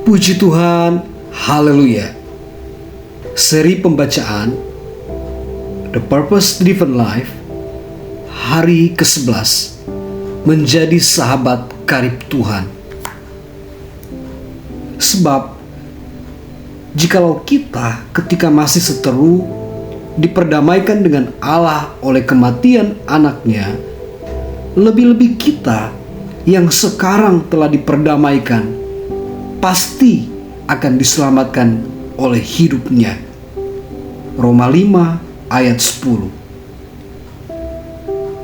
Puji Tuhan, haleluya. Seri pembacaan The Purpose Driven Life, hari ke-11, menjadi sahabat karib Tuhan. Sebab jikalau kita ketika masih seteru diperdamaikan dengan Allah oleh kematian anaknya, lebih-lebih kita yang sekarang telah diperdamaikan pasti akan diselamatkan oleh hidupnya. Roma 5 ayat 10.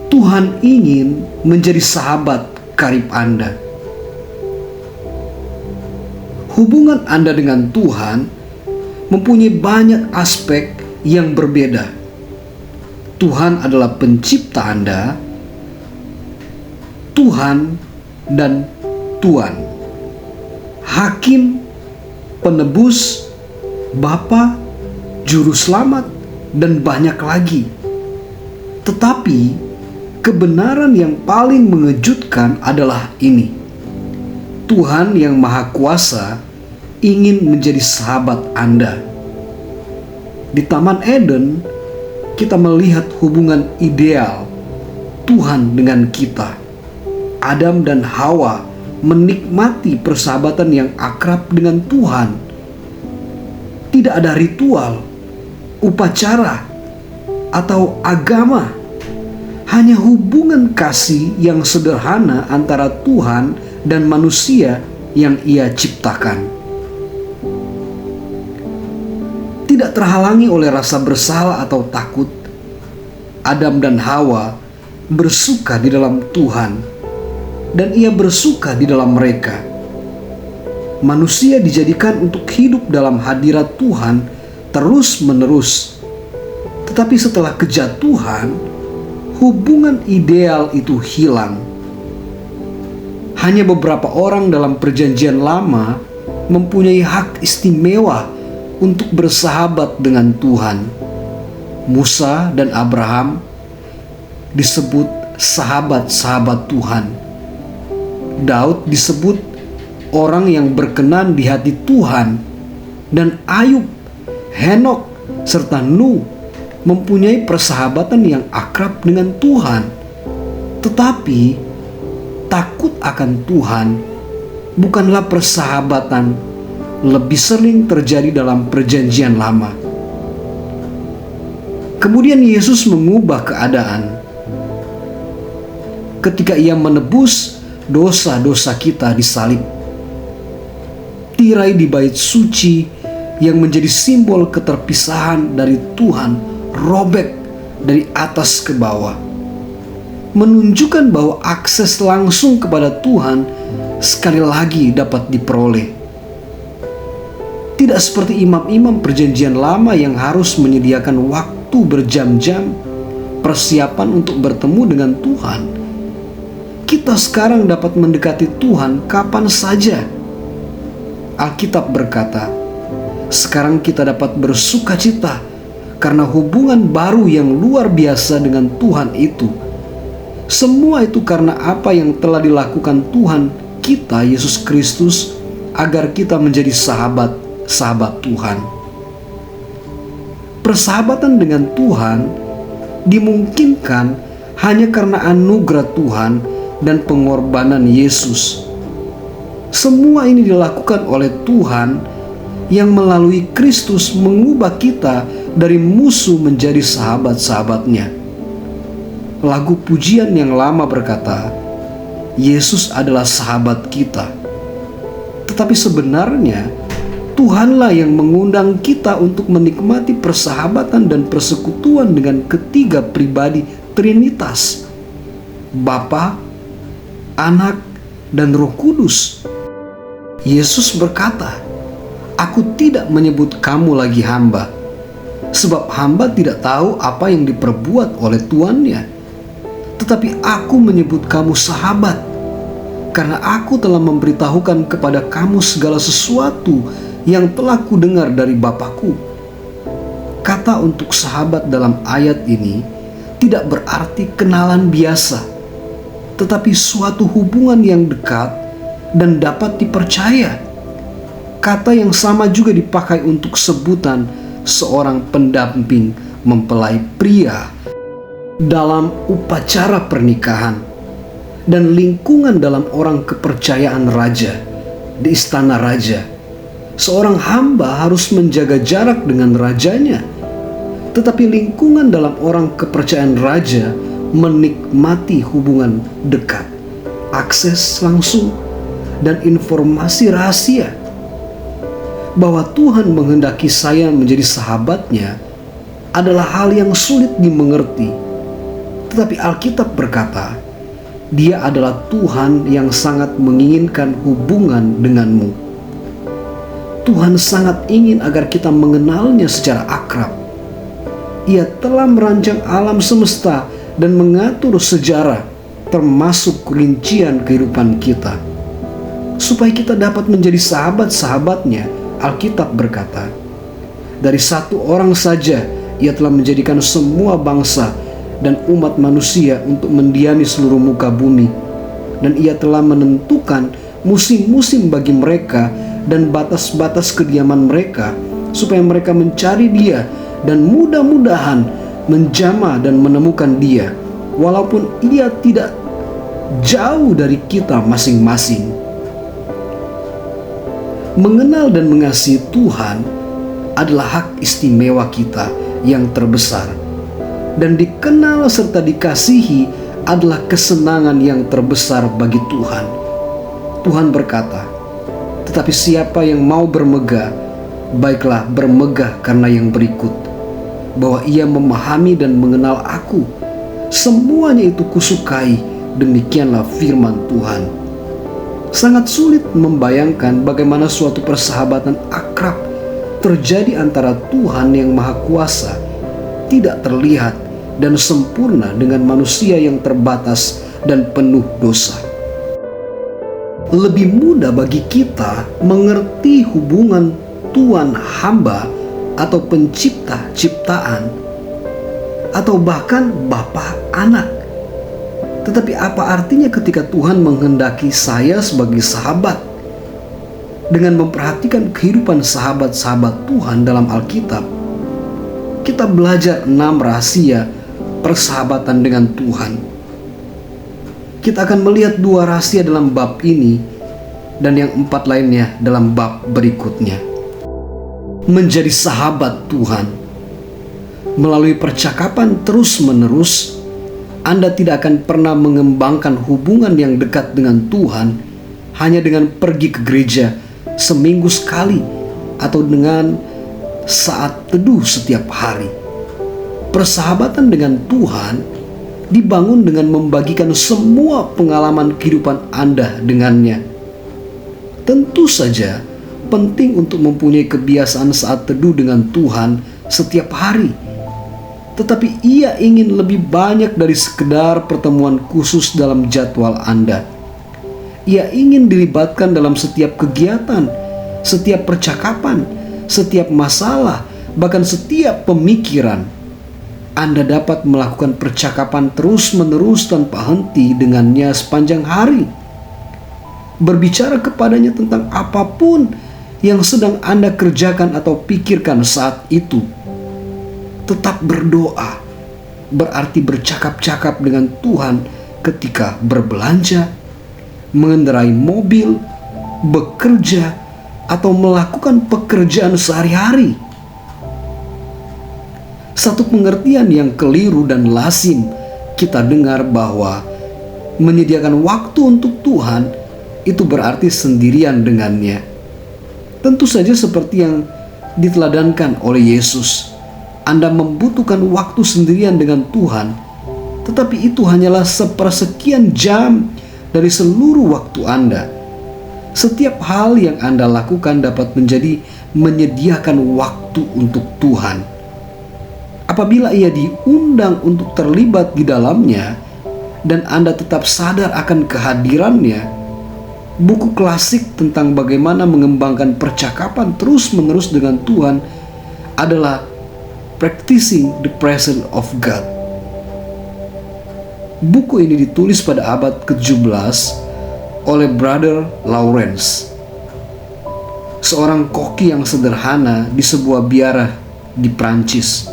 Tuhan ingin menjadi sahabat karib Anda. Hubungan Anda dengan Tuhan mempunyai banyak aspek yang berbeda. Tuhan adalah pencipta Anda, Tuhan dan Tuan, Hakim, penebus, Bapa, Juru Selamat, dan banyak lagi. Tetapi kebenaran yang paling mengejutkan adalah ini: Tuhan yang Maha Kuasa ingin menjadi sahabat Anda. Di Taman Eden, kita melihat hubungan ideal Tuhan dengan kita. Adam dan Hawa menikmati persahabatan yang akrab dengan Tuhan. Tidak ada ritual, upacara, atau agama. Hanya hubungan kasih yang sederhana antara Tuhan dan manusia yang Ia ciptakan. Tidak terhalangi oleh rasa bersalah atau takut, Adam dan Hawa bersuka di dalam Tuhan, dan Ia bersuka di dalam mereka. Manusia dijadikan untuk hidup dalam hadirat Tuhan terus-menerus. Tetapi setelah kejatuhan, hubungan ideal itu hilang. Hanya beberapa orang dalam Perjanjian Lama mempunyai hak istimewa untuk bersahabat dengan Tuhan. Musa dan Abraham disebut sahabat-sahabat Tuhan. Daud disebut orang yang berkenan di hati Tuhan, dan Ayub, Henok, serta Nuh mempunyai persahabatan yang akrab dengan Tuhan. Tetapi takut akan Tuhan bukanlah persahabatan lebih sering terjadi dalam Perjanjian Lama. Kemudian Yesus mengubah keadaan ketika Ia menebus dosa-dosa kita di salib. Tirai di bait suci yang menjadi simbol keterpisahan dari Tuhan robek dari atas ke bawah, menunjukkan bahwa akses langsung kepada Tuhan sekali lagi dapat diperoleh. Tidak seperti imam-imam Perjanjian Lama yang harus menyediakan waktu berjam-jam persiapan untuk bertemu dengan Tuhan. Kita sekarang dapat mendekati Tuhan kapan saja. Alkitab berkata, sekarang kita dapat bersukacita karena hubungan baru yang luar biasa dengan Tuhan itu. Semua itu karena apa yang telah dilakukan Tuhan kita, Yesus Kristus, agar kita menjadi sahabat Tuhan. Persahabatan dengan Tuhan dimungkinkan hanya karena anugerah Tuhan dan pengorbanan Yesus. Semua ini dilakukan oleh Tuhan yang melalui Kristus mengubah kita dari musuh menjadi sahabat-sahabatnya. Lagu pujian yang lama berkata, Yesus adalah sahabat kita. Tetapi sebenarnya Tuhanlah yang mengundang kita untuk menikmati persahabatan dan persekutuan dengan ketiga pribadi Trinitas, Bapa, Anak, dan Roh Kudus. Yesus berkata, "Aku tidak menyebut kamu lagi hamba, sebab hamba tidak tahu apa yang diperbuat oleh tuannya. Tetapi aku menyebut kamu sahabat, karena aku telah memberitahukan kepada kamu segala sesuatu yang telah kudengar dari Bapakku." Kata untuk sahabat dalam ayat ini tidak berarti kenalan biasa, tetapi suatu hubungan yang dekat dan dapat dipercaya. Kata yang sama juga dipakai untuk sebutan seorang pendamping mempelai pria dalam upacara pernikahan dan lingkungan dalam orang kepercayaan raja di istana raja. Seorang hamba harus menjaga jarak dengan rajanya, tetapi lingkungan dalam orang kepercayaan raja menikmati hubungan dekat, akses langsung, dan informasi rahasia. Bahwa Tuhan menghendaki saya menjadi sahabatnya adalah hal yang sulit dimengerti. Tetapi Alkitab berkata, Dia adalah Tuhan yang sangat menginginkan hubungan denganmu. Tuhan sangat ingin agar kita mengenalnya secara akrab. Ia telah merancang alam semesta dan mengatur sejarah, termasuk rincian kehidupan kita. Supaya kita dapat menjadi sahabat-sahabatnya, Alkitab berkata, dari satu orang saja Ia telah menjadikan semua bangsa dan umat manusia untuk mendiami seluruh muka bumi. Dan Ia telah menentukan musim-musim bagi mereka dan batas-batas kediaman mereka, supaya mereka mencari Dia dan mudah-mudahan menjamah dan menemukan Dia, walaupun Ia tidak jauh dari kita masing-masing. Mengenal dan mengasihi Tuhan adalah hak istimewa kita yang terbesar, dan dikenal serta dikasihi adalah kesenangan yang terbesar bagi Tuhan. Tuhan berkata, tetapi siapa yang mau bermegah, baiklah bermegah karena yang berikut, bahwa ia memahami dan mengenal aku. Semuanya itu kusukai, demikianlah firman Tuhan. Sangat sulit membayangkan bagaimana suatu persahabatan akrab terjadi antara Tuhan yang Maha Kuasa, tidak terlihat dan sempurna, dengan manusia yang terbatas dan penuh dosa. Lebih mudah bagi kita mengerti hubungan Tuhan hamba atau pencipta ciptaan, atau bahkan bapa anak. Tetapi apa artinya ketika Tuhan menghendaki saya sebagai sahabat? Dengan memperhatikan kehidupan sahabat-sahabat Tuhan dalam Alkitab, kita belajar 6 rahasia persahabatan dengan Tuhan. Kita akan melihat 2 rahasia dalam bab ini dan yang 4 lainnya dalam bab berikutnya. Menjadi sahabat Tuhan melalui percakapan terus-menerus, Anda tidak akan pernah mengembangkan hubungan yang dekat dengan Tuhan hanya dengan pergi ke gereja seminggu sekali atau dengan saat teduh setiap hari. Persahabatan dengan Tuhan dibangun dengan membagikan semua pengalaman kehidupan Anda dengannya. Tentu saja penting untuk mempunyai kebiasaan saat teduh dengan Tuhan setiap hari. Tetapi Ia ingin lebih banyak dari sekedar pertemuan khusus dalam jadwal Anda. Ia ingin dilibatkan dalam setiap kegiatan, setiap percakapan, setiap masalah, bahkan setiap pemikiran. Anda dapat melakukan percakapan terus-menerus tanpa henti dengannya sepanjang hari. Berbicara kepadanya tentang apapun yang sedang Anda kerjakan atau pikirkan saat itu. Tetap berdoa berarti bercakap-cakap dengan Tuhan ketika berbelanja, mengendarai mobil, bekerja, atau melakukan pekerjaan sehari-hari. Satu pengertian yang keliru dan lazim kita dengar bahwa menyediakan waktu untuk Tuhan itu berarti sendirian dengannya. Tentu saja seperti yang diteladankan oleh Yesus, Anda membutuhkan waktu sendirian dengan Tuhan, tetapi itu hanyalah sepersekian jam dari seluruh waktu Anda. Setiap hal yang Anda lakukan dapat menjadi menyediakan waktu untuk Tuhan. Apabila Ia diundang untuk terlibat di dalamnya dan Anda tetap sadar akan kehadirannya, buku klasik tentang bagaimana mengembangkan percakapan terus-menerus dengan Tuhan adalah Practicing the Presence of God. Buku ini ditulis pada abad ke-17 oleh Brother Lawrence. seorang koki yang sederhana di sebuah biara di Prancis.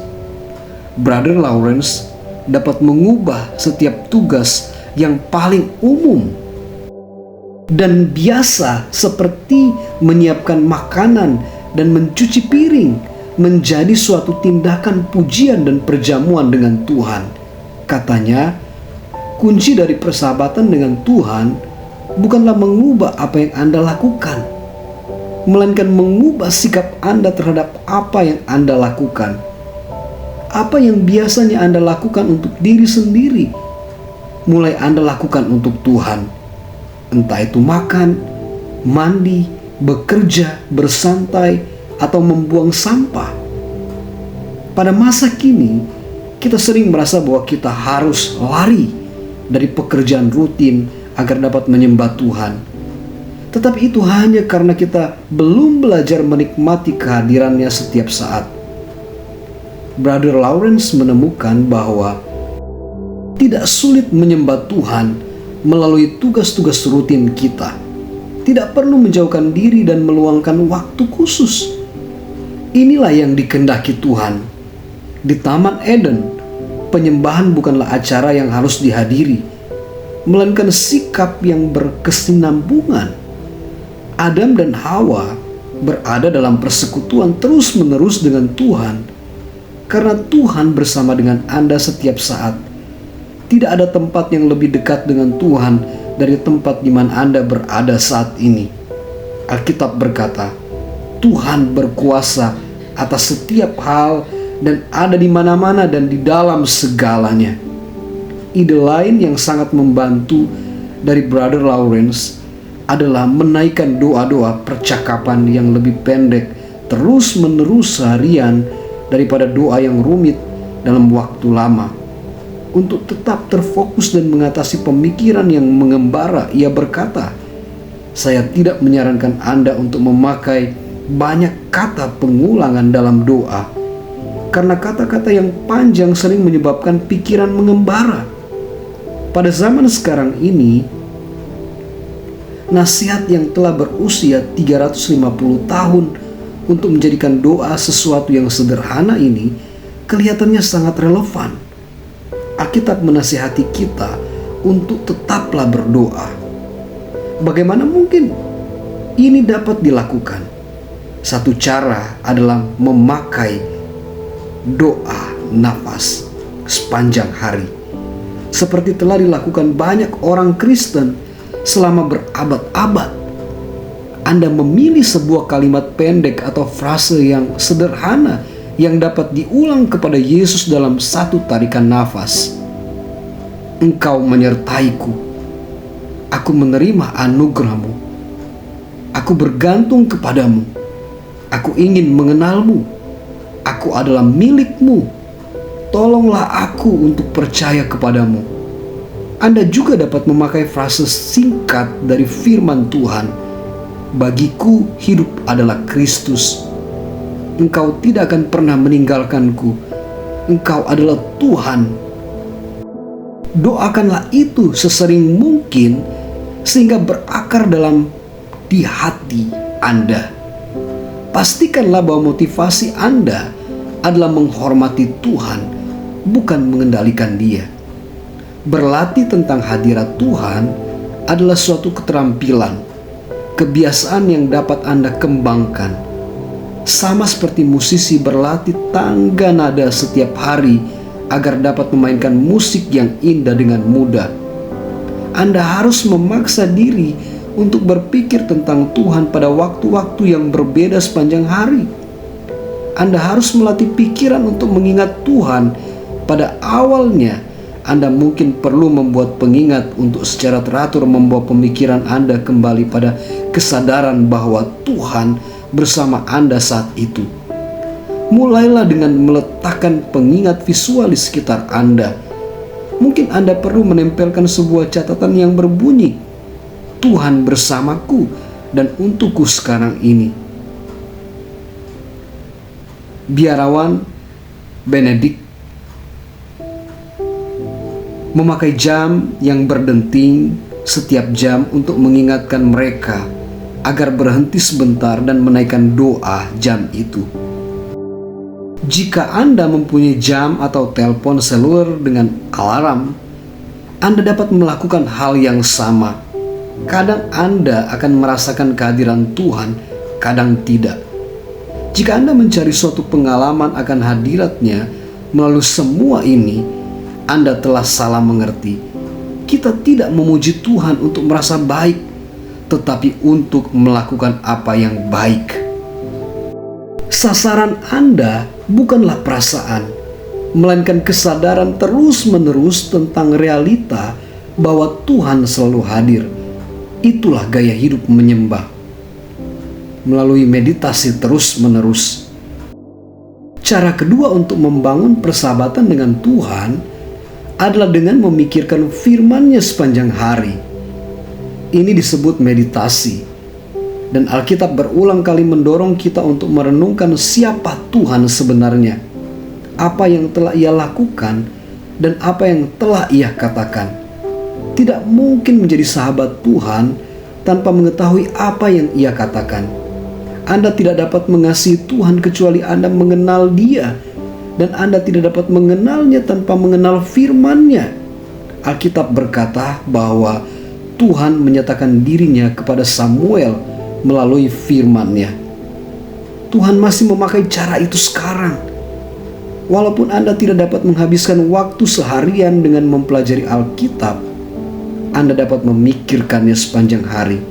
Brother Lawrence dapat mengubah setiap tugas yang paling umum dan biasa seperti menyiapkan makanan dan mencuci piring menjadi suatu tindakan pujian dan perjamuan dengan Tuhan. Katanya, kunci dari persahabatan dengan Tuhan bukanlah mengubah apa yang Anda lakukan, melainkan mengubah sikap Anda terhadap apa yang Anda lakukan. Apa yang biasanya Anda lakukan untuk diri sendiri, mulai Anda lakukan untuk Tuhan. Entah itu makan, mandi, bekerja, bersantai, atau membuang sampah. Pada masa kini, kita sering merasa bahwa kita harus lari dari pekerjaan rutin agar dapat menyembah Tuhan. Tetapi itu hanya karena kita belum belajar menikmati kehadirannya setiap saat. Brother Lawrence menemukan bahwa tidak sulit menyembah Tuhan melalui tugas-tugas rutin kita. Tidak perlu menjauhkan diri dan meluangkan waktu khusus. Inilah yang dikehendaki Tuhan. Di Taman Eden, penyembahan bukanlah acara yang harus dihadiri, melainkan sikap yang berkesinambungan. Adam dan Hawa berada dalam persekutuan terus-menerus dengan Tuhan, karena Tuhan bersama dengan Anda setiap saat. Tidak ada tempat yang lebih dekat dengan Tuhan dari tempat di mana Anda berada saat ini. Alkitab berkata, Tuhan berkuasa atas setiap hal dan ada di mana-mana dan di dalam segalanya. Ide lain yang sangat membantu dari Brother Lawrence adalah menaikkan doa-doa percakapan yang lebih pendek terus-menerus seharian daripada doa yang rumit dalam waktu lama. Untuk tetap terfokus dan mengatasi pemikiran yang mengembara, ia berkata, saya tidak menyarankan Anda untuk memakai banyak kata pengulangan dalam doa, karena kata-kata yang panjang sering menyebabkan pikiran mengembara. Pada zaman sekarang ini, nasihat yang telah berusia 350 tahun untuk menjadikan doa sesuatu yang sederhana ini kelihatannya sangat relevan. Alkitab menasihati kita untuk tetaplah berdoa. Bagaimana mungkin ini dapat dilakukan? Satu cara adalah memakai doa nafas sepanjang hari, seperti telah dilakukan banyak orang Kristen selama berabad-abad. Anda memilih sebuah kalimat pendek atau frase yang sederhana yang dapat diulang kepada Yesus dalam satu tarikan nafas. Engkau menyertaiku, aku menerima anugerah-Mu, aku bergantung kepadamu, aku ingin mengenalmu, aku adalah milik-Mu, tolonglah aku untuk percaya kepadamu. Anda juga dapat memakai frase singkat dari firman Tuhan, bagiku hidup adalah Kristus. Engkau tidak akan pernah meninggalkanku. Engkau adalah Tuhan. Doakanlah itu sesering mungkin sehingga berakar dalam di hati Anda. Pastikanlah bahwa motivasi Anda adalah menghormati Tuhan, bukan mengendalikan Dia. Berlatih tentang hadirat Tuhan adalah suatu keterampilan, kebiasaan yang dapat Anda kembangkan. Sama seperti musisi berlatih tangga nada setiap hari agar dapat memainkan musik yang indah dengan mudah. Anda harus memaksa diri untuk berpikir tentang Tuhan pada waktu-waktu yang berbeda sepanjang hari. Anda harus melatih pikiran untuk mengingat Tuhan. Pada awalnya, Anda mungkin perlu membuat pengingat untuk secara teratur membawa pemikiran Anda kembali pada kesadaran bahwa Tuhan bersama Anda saat itu. Mulailah dengan meletakkan pengingat visual di sekitar Anda. Mungkin Anda perlu menempelkan sebuah catatan yang berbunyi, Tuhan bersamaku dan untukku sekarang ini. Biarawan Benedict memakai jam yang berdenting setiap jam untuk mengingatkan mereka agar berhenti sebentar dan menaikkan doa jam itu. Jika Anda mempunyai jam atau telepon seluler dengan alarm, Anda dapat melakukan hal yang sama. Kadang Anda akan merasakan kehadiran Tuhan, kadang tidak. Jika Anda mencari suatu pengalaman akan hadiratnya melalui semua ini, Anda telah salah mengerti. Kita tidak memuji Tuhan untuk merasa baik, tetapi untuk melakukan apa yang baik. Sasaran Anda bukanlah perasaan, melainkan kesadaran terus-menerus tentang realita bahwa Tuhan selalu hadir. Itulah gaya hidup menyembah, melalui meditasi terus-menerus. Cara kedua untuk membangun persahabatan dengan Tuhan adalah dengan memikirkan firman-Nya sepanjang hari. Ini disebut meditasi. Dan Alkitab berulang kali mendorong kita untuk merenungkan siapa Tuhan sebenarnya, apa yang telah Ia lakukan, dan apa yang telah Ia katakan. Tidak mungkin menjadi sahabat Tuhan tanpa mengetahui apa yang Ia katakan. Anda tidak dapat mengasihi Tuhan kecuali Anda mengenal Dia, dan Anda tidak dapat mengenalnya tanpa mengenal firman-Nya. Alkitab berkata bahwa Tuhan menyatakan dirinya kepada Samuel melalui firman-Nya. Tuhan masih memakai cara itu sekarang. Walaupun Anda tidak dapat menghabiskan waktu seharian dengan mempelajari Alkitab, Anda dapat memikirkannya sepanjang hari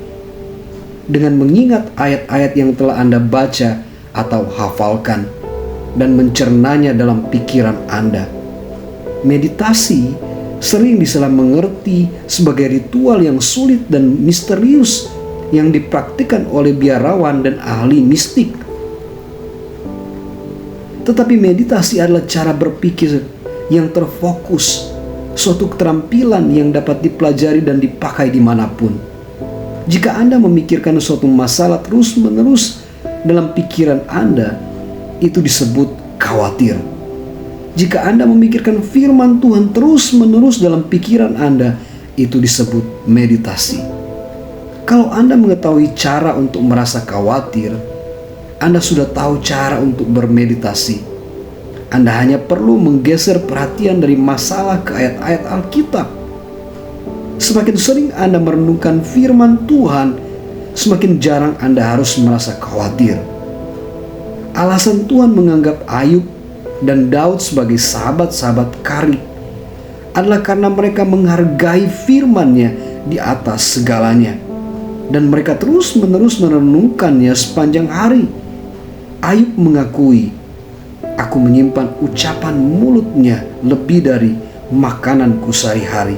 dengan mengingat ayat-ayat yang telah Anda baca atau hafalkan dan mencernanya dalam pikiran Anda. Meditasi sering disalah mengerti sebagai ritual yang sulit dan misterius yang dipraktikkan oleh biarawan dan ahli mistik. Tetapi meditasi adalah cara berpikir yang terfokus, suatu keterampilan yang dapat dipelajari dan dipakai dimanapun. Jika Anda memikirkan suatu masalah terus-menerus dalam pikiran Anda, itu disebut khawatir. Jika Anda memikirkan firman Tuhan terus-menerus dalam pikiran Anda, itu disebut meditasi. Kalau Anda mengetahui cara untuk merasa khawatir, Anda sudah tahu cara untuk bermeditasi. Anda hanya perlu menggeser perhatian dari masalah ke ayat-ayat Alkitab. Semakin sering Anda merenungkan firman Tuhan, semakin jarang Anda harus merasa khawatir. Alasan Tuhan menganggap Ayub dan Daud sebagai sahabat-sahabat karib adalah karena mereka menghargai firman-Nya di atas segalanya, dan mereka terus-menerus merenungkannya sepanjang hari. Ayub mengakui, "Aku menyimpan ucapan mulutnya lebih dari makananku sehari-hari."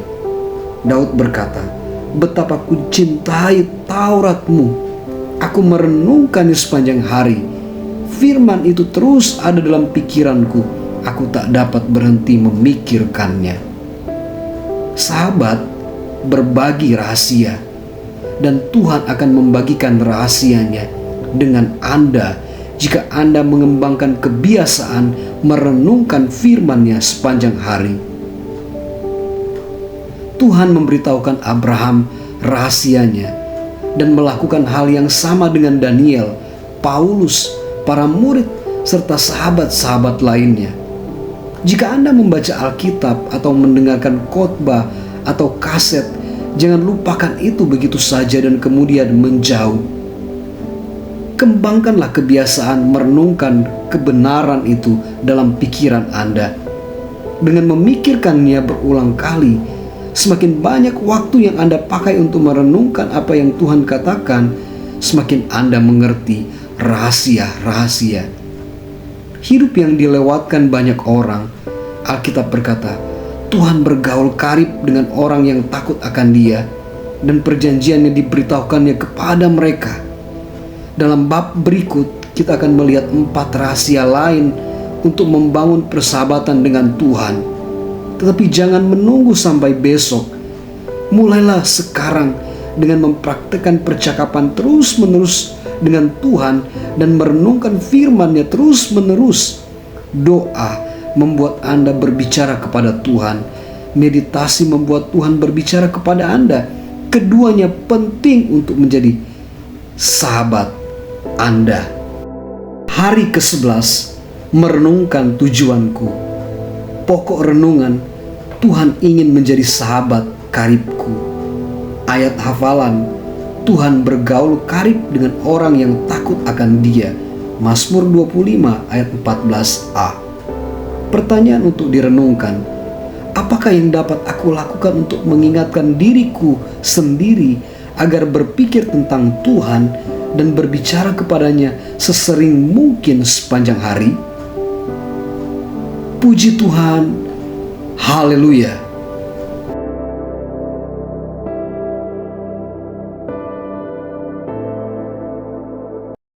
Daud berkata, "Betapa ku cintai Taurat-Mu, aku merenungkannya sepanjang hari. Firman itu terus ada dalam pikiranku, aku tak dapat berhenti memikirkannya." Sahabat berbagi rahasia, dan Tuhan akan membagikan rahasianya dengan Anda jika Anda mengembangkan kebiasaan merenungkan firman-Nya sepanjang hari. Tuhan memberitahukan Abraham rahasianya dan melakukan hal yang sama dengan Daniel, Paulus, para murid, serta sahabat-sahabat lainnya. Jika Anda membaca Alkitab atau mendengarkan khotbah atau kaset, jangan lupakan itu begitu saja dan kemudian menjauh. Kembangkanlah kebiasaan merenungkan kebenaran itu dalam pikiran Anda. Dengan memikirkannya berulang kali, semakin banyak waktu yang Anda pakai untuk merenungkan apa yang Tuhan katakan, semakin Anda mengerti rahasia-rahasia. Hidup yang dilewatkan banyak orang, Alkitab berkata, Tuhan bergaul karib dengan orang yang takut akan Dia, dan perjanjiannya diberitahukannya kepada mereka. Dalam bab berikut, kita akan melihat 4 rahasia lain untuk membangun persahabatan dengan Tuhan. Tetapi jangan menunggu sampai besok. Mulailah sekarang dengan mempraktikkan percakapan terus-menerus dengan Tuhan dan merenungkan firman-Nya terus-menerus. Doa membuat Anda berbicara kepada Tuhan. Meditasi membuat Tuhan berbicara kepada Anda. Keduanya penting untuk menjadi sahabat Anda. Hari ke-11 merenungkan tujuanku. Pokok renungan, Tuhan ingin menjadi sahabat karibku. Ayat hafalan, Tuhan bergaul karib dengan orang yang takut akan Dia. Mazmur 25 ayat 14a. Pertanyaan untuk direnungkan, apakah yang dapat aku lakukan untuk mengingatkan diriku sendiri agar berpikir tentang Tuhan dan berbicara kepadanya sesering mungkin sepanjang hari? Puji Tuhan, haleluya.